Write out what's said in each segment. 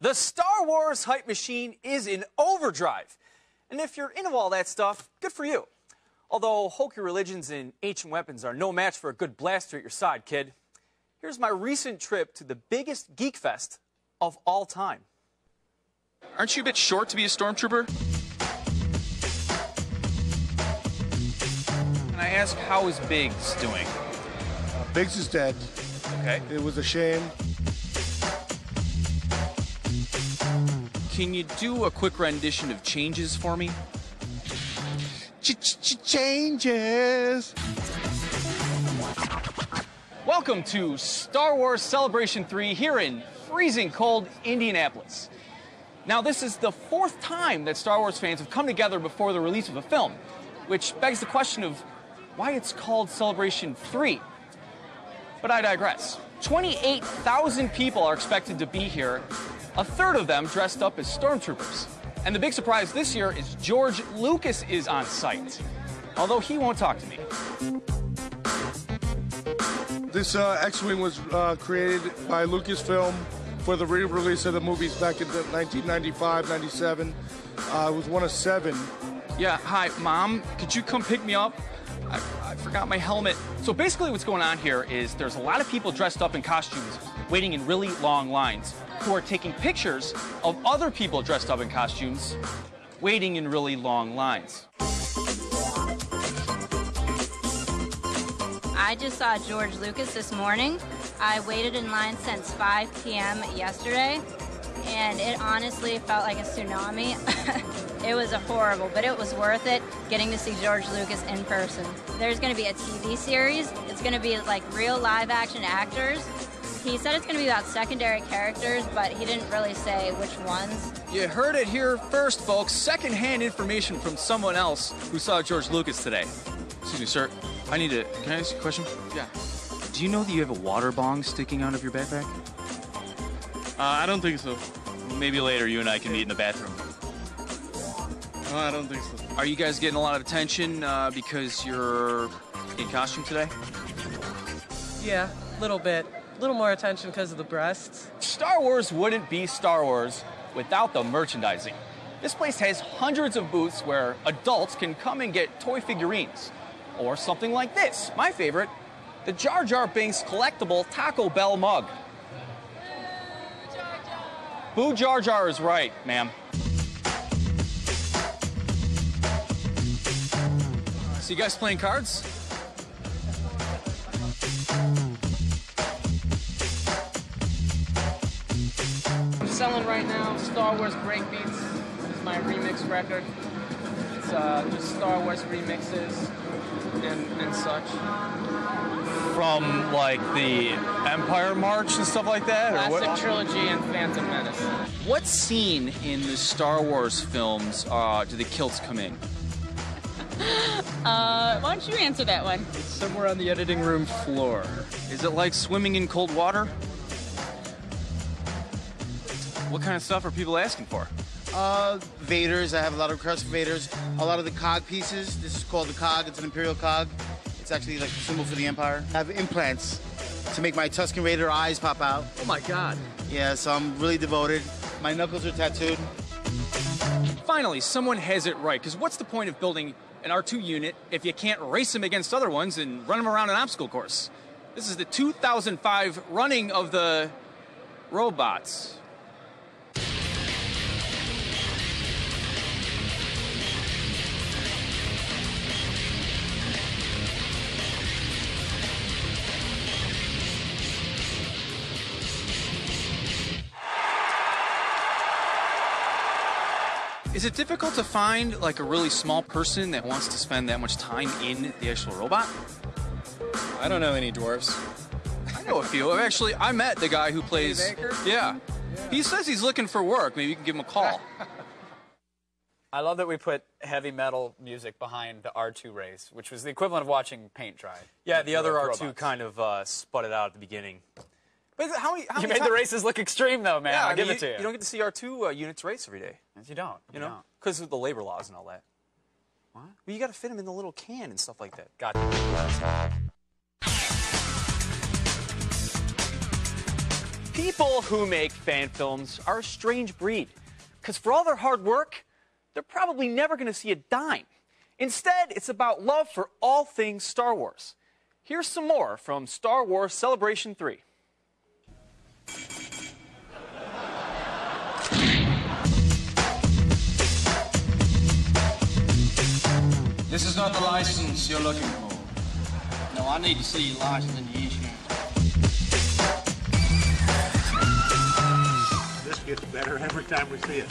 The Star Wars hype machine is in overdrive. And if you're into all that stuff, good for you. Although hokey religions and ancient weapons are no match for a good blaster at your side, kid. Here's my recent trip to the biggest geek fest of all time. Aren't you a bit short to be a stormtrooper? Can I ask, how is Biggs doing? Biggs is dead. Okay. It was a shame. Can you do a quick rendition of Changes for me? Changes. Welcome to Star Wars Celebration 3 here in freezing cold Indianapolis. Now, this is the fourth time that Star Wars fans have come together before the release of a film, which begs the question of why it's called Celebration 3. But I digress. 28,000 people are expected to be here, a third of them dressed up as stormtroopers. And the big surprise this year is George Lucas is on site, although he won't talk to me. This X-Wing was created by Lucasfilm for the re-release of the movies back in 1995, 97. It was one of 7. Yeah, hi, Mom. Could you come pick me up? I forgot my helmet. So basically what's going on here is there's a lot of people dressed up in costumes waiting in really long lines who are taking pictures of other people dressed up in costumes waiting in really long lines. I just saw George Lucas this morning. I waited in line since 5 p.m. yesterday, and it honestly felt like a tsunami. It was horrible, but it was worth it getting to see George Lucas in person. There's going to be a TV series. It's going to be like real live-action actors. He said it's going to be about secondary characters, but he didn't really say which ones. You heard it here first, folks. Second-hand information from someone else who saw George Lucas today. Excuse me, sir. Can I ask you a question? Yeah. Do you know that you have a water bong sticking out of your backpack? I don't think so. Maybe later you and I can meet in the bathroom. No, I don't think so. Are you guys getting a lot of attention because you're in costume today? Yeah, a little bit. A little more attention because of the breasts. Star Wars wouldn't be Star Wars without the merchandising. This place has hundreds of booths where adults can come and get toy figurines. Or something like this, my favorite, the Jar Jar Binks collectible Taco Bell mug. Boo Jar Jar is right, ma'am. So you guys playing cards? I'm selling right now Star Wars Breakbeats. It's my remix record. It's just Star Wars remixes and such. From like the Empire March and stuff like that? Classic Trilogy and Phantom Menace. What scene in the Star Wars films do the kilts come in? Why don't you answer that one? It's somewhere on the editing room floor. Is it like swimming in cold water? What kind of stuff are people asking for? Vaders. I have a lot of requests for Vaders. A lot of the cog pieces. This is called the cog. It's an Imperial cog. It's actually like a symbol for the Empire. I have implants to make my Tusken Raider eyes pop out. Oh my God. Yeah, so I'm really devoted. My knuckles are tattooed. Finally, someone has it right, because what's the point of building an R2 unit if you can't race them against other ones and run them around an obstacle course? This is the 2005 running of the robots. Is it difficult to find like a really small person that wants to spend that much time in the actual robot? I don't know any dwarves. I know a few. Actually, I met the guy who plays. Yeah. He says he's looking for work. Maybe you can give him a call. I love that we put heavy metal music behind the R2 race, which was the equivalent of watching paint dry. Yeah, the other Robots. R2 kind of sputted out at the beginning. But how many You made the races look extreme, though, man. Yeah, I'll give it to you. You don't get to see R2 units race every day. Yes, you don't. You know? Because of the labor laws and all that. What? Well, you got to fit them in the little can and stuff like that. Got you. People who make fan films are a strange breed, because for all their hard work, they're probably never going to see a dime. Instead, it's about love for all things Star Wars. Here's some more from Star Wars Celebration 3. This is not the license you're looking for. No, I need to see your license and your insurance. This gets better every time we see it.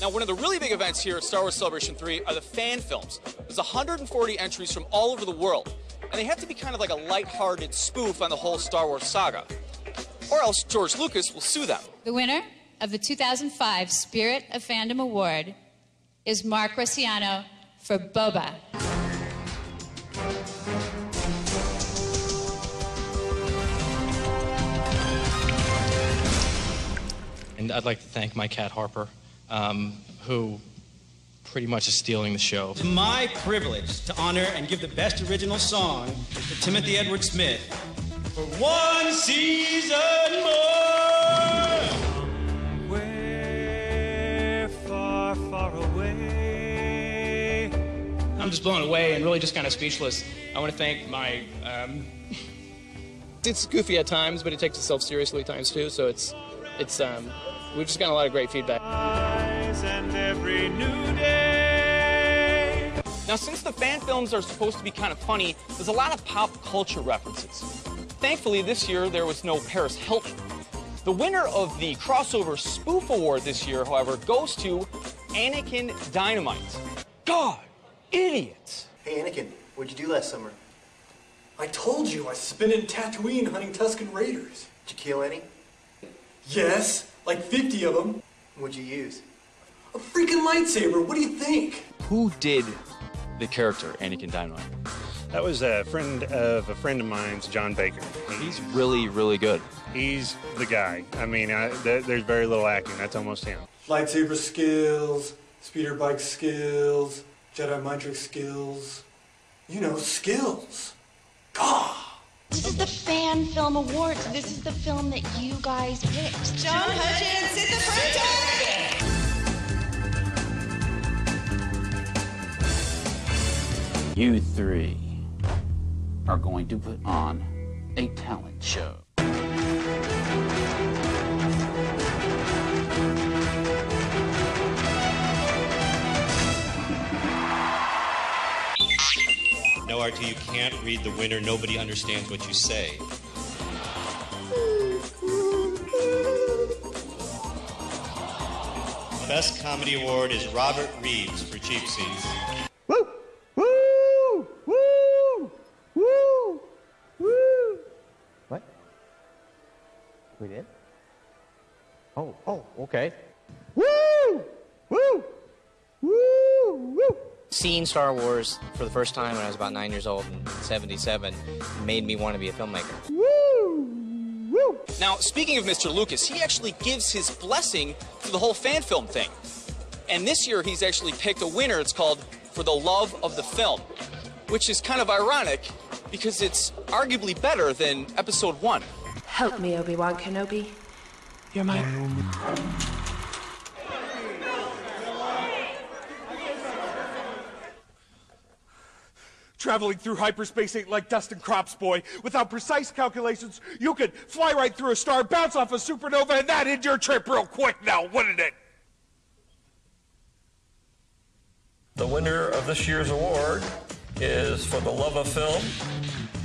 Now, one of the really big events here at Star Wars Celebration 3 are the fan films. There's 140 entries from all over the world, and they have to be kind of like a lighthearted spoof on the whole Star Wars saga. Or else George Lucas will sue them. The winner of the 2005 Spirit of Fandom Award is Mark Rossiano for Boba. And I'd like to thank my cat Harper, who pretty much is stealing the show. It's my privilege to honor and give the best original song to Timothy Edward Smith for one season more. Somewhere far, far away. I'm just blown away and really just kind of speechless. I want to thank my. It's goofy at times, but it takes itself seriously at times too. So it's we've just gotten a lot of great feedback. And every new day. Now, since the fan films are supposed to be kind of funny, there's a lot of pop culture references. Thankfully, this year, there was no Paris Hilton. The winner of the Crossover Spoof Award this year, however, goes to Anakin Dynamite. God, idiots! Hey, Anakin, what'd you do last summer? I told you, I spent in Tatooine hunting Tusken Raiders. Did you kill any? Yes, like 50 of them. What'd you use? A freaking lightsaber, what do you think? Who did the character Anakin Dynamite? That was a friend of mine's, John Baker. He's really, really good. He's the guy. I mean, there's very little acting. That's almost him. Lightsaber skills, speeder bike skills, Jedi mind trick skills. You know, skills. God! This is the Fan Film Awards. This is the film that you guys picked. John Hutchins at the front. You three are going to put on a talent show. No, RT, you can't read the winner. Nobody understands what you say. Best Comedy Award is Robert Reeves for Cheap Seats. Woo! Woo! Woo! Woo! Woo! What? We did? Oh, okay. Woo! Woo! Woo! Woo! Seeing Star Wars for the first time when I was about 9 years old in '77 made me want to be a filmmaker. Woo! Woo! Now, speaking of Mr. Lucas, he actually gives his blessing to the whole fan film thing. And this year, he's actually picked a winner. It's called For the Love of the Film, which is kind of ironic because it's arguably better than Episode 1. Help me, Obi-Wan Kenobi. You're my... Traveling through hyperspace ain't like dust and crops, boy. Without precise calculations, you could fly right through a star, bounce off a supernova, and that end your trip real quick now, wouldn't it? The winner of this year's award is For the Love of Film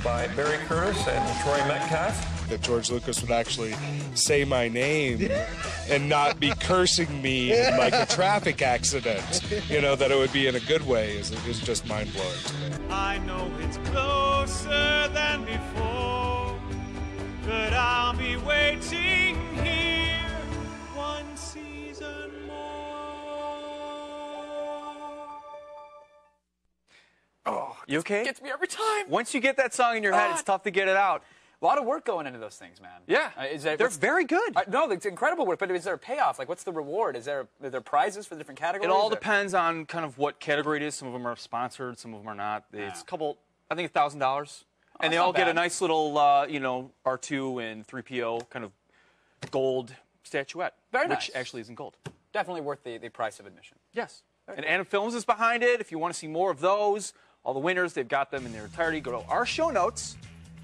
by Barry Curtis and Troy Metcalf. That George Lucas would actually say my name and not be cursing me in like a traffic accident. You know, that it would be in a good way is just mind-blowing to me. I know it's closer than before, but I'll be waiting here one season more. Oh, you okay? It gets me every time. Once you get that song in your head, it's tough to get it out. A lot of work going into those things, man. Yeah, they're very good. No, it's incredible work, but is there a payoff? Like, what's the reward? Are there prizes for the different categories? It all depends on kind of what category it is. Some of them are sponsored, some of them are not. It's a couple, I think $1,000. And they all get a nice little, you know, R2 and 3PO kind of gold statuette. Very nice. Which actually isn't gold. Definitely worth the price of admission. Yes. Very And cool. Anim Films is behind it. If you want to see more of those, all the winners, they've got them in their entirety. Go to our show notes,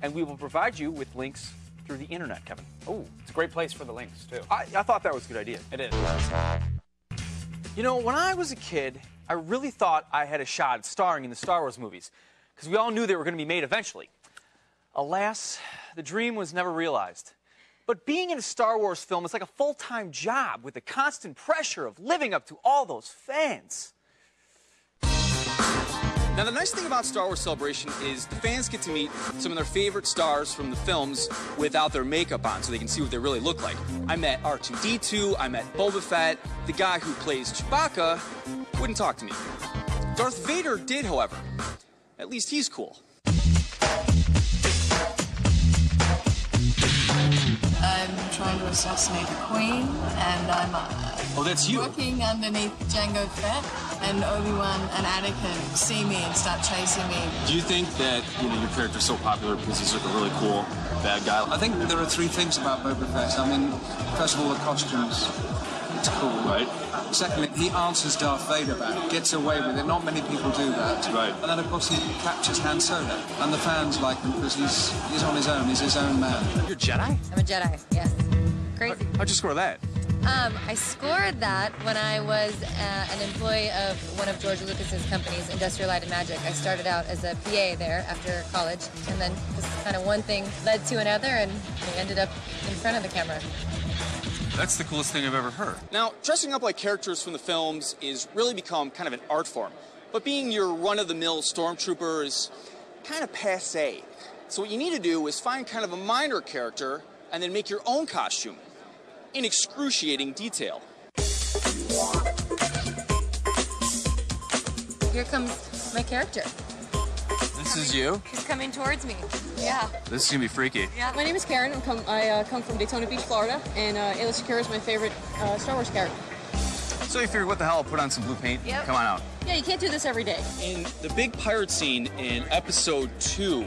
and we will provide you with links through the internet, Kevin. Oh, it's a great place for the links, too. I thought that was a good idea. It is. You know, when I was a kid, I really thought I had a shot at starring in the Star Wars movies, because we all knew they were going to be made eventually. Alas, the dream was never realized. But being in a Star Wars film is like a full-time job with the constant pressure of living up to all those fans. Now, the nice thing about Star Wars Celebration is the fans get to meet some of their favorite stars from the films without their makeup on, so they can see what they really look like. I met R2-D2, I met Boba Fett. The guy who plays Chewbacca wouldn't talk to me. Darth Vader did, however. At least he's cool. I'm trying to assassinate the Queen, and I'm Oh, that's you. working underneath Jango Fett, and Obi-Wan and Anakin see me and start chasing me. Do you think that, you know, your character's so popular because he's like a really cool bad guy? I think there are three things about Boba Fett. I mean, first of all, the costumes. It's cool. Right. Secondly, he answers Darth Vader back, gets away with it. Not many people do that. Right. And then, of course, he captures Han Solo. And the fans like him because he's on his own. He's his own man. You're a Jedi? I'm a Jedi, yes. Crazy. How'd you score that? I scored that when I was an employee of one of George Lucas's companies, Industrial Light and Magic. I started out as a PA there after college, and then just kind of one thing led to another, and we ended up in front of the camera. That's the coolest thing I've ever heard. Now, dressing up like characters from the films is really become kind of an art form. But being your run-of-the-mill stormtrooper is kind of passé. So what you need to do is find kind of a minor character and then make your own costume in excruciating detail. Here comes my character. This is you? He's coming towards me. Yeah. This is gonna be freaky. Yeah. My name is Karen. I come from Daytona Beach, Florida, and Aayla Secura is my favorite Star Wars character. So you figured, what the hell, I'll put on some blue paint? Yep. Come on out. Yeah, you can't do this every day. In the big pirate scene in Episode 2,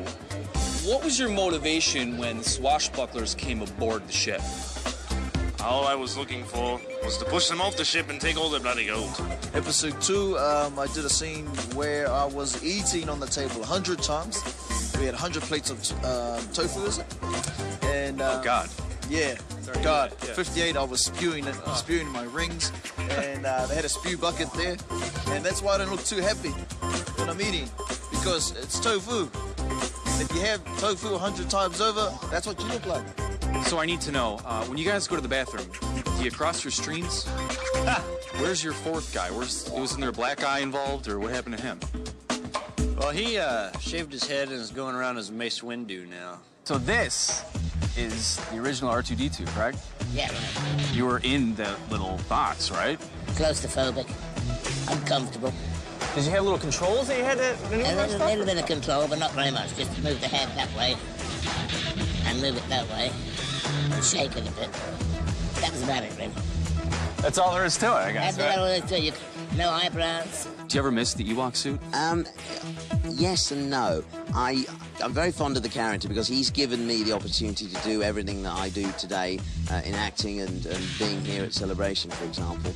what was your motivation when the swashbucklers came aboard the ship? All I was looking for was to push them off the ship and take all the bloody gold. Episode 2, I did a scene where I was eating on the table 100 times. We had 100 plates of tofu, is it? And, oh, God. Yeah, God. Yeah. 58, I was spewing my rings, and they had a spew bucket there, and that's why I don't look too happy when I'm eating, because it's tofu. If you have tofu 100 times over, that's what you look like. So I need to know, when you guys go to the bathroom, do you cross your streams? Where's your fourth guy? Wasn't there a black guy involved, or what happened to him? Well, he shaved his head and is going around as Mace Windu now. So this is the original R2-D2, correct? Yeah, right. You were in that little box, right? Claustrophobic. Uncomfortable. Did you have little controls that you had to maneuver? A little bit of control, but not very much. Just move the head that way and move it that way and shake it a bit. That was about it, really. That's all there is to it, I guess. That's all there is to it. No eyebrows. Do you ever miss the Ewok suit? Yes and no. I'm very fond of the character because he's given me the opportunity to do everything that I do today in acting and being here at Celebration, for example.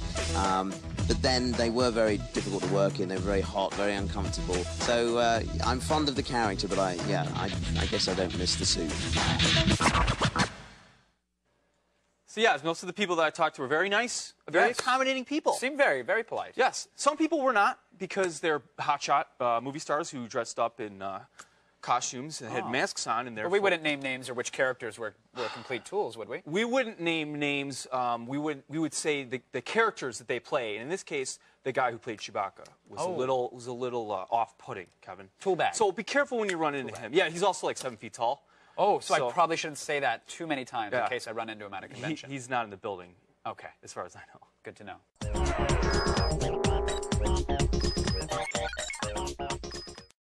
But then they were very difficult to work in. They were very hot, very uncomfortable. So I'm fond of the character, but I guess I don't miss the suit. So yeah, most of the people that I talked to were very nice, very accommodating people. Seemed very, very polite. Yes. Some people were not, because they're hotshot movie stars who dressed up in costumes and had masks on. And But we wouldn't name names or which characters were complete tools, would we? We wouldn't name names. We would say the characters that they play. And in this case, the guy who played Chewbacca was a little off-putting, Kevin. Tool bag. So be careful when you run into him. Yeah, he's also like 7 feet tall. Oh, so I probably shouldn't say that too many times Yeah. in case I run into him at a convention. He's not in the building. Okay. As far as I know. Good to know.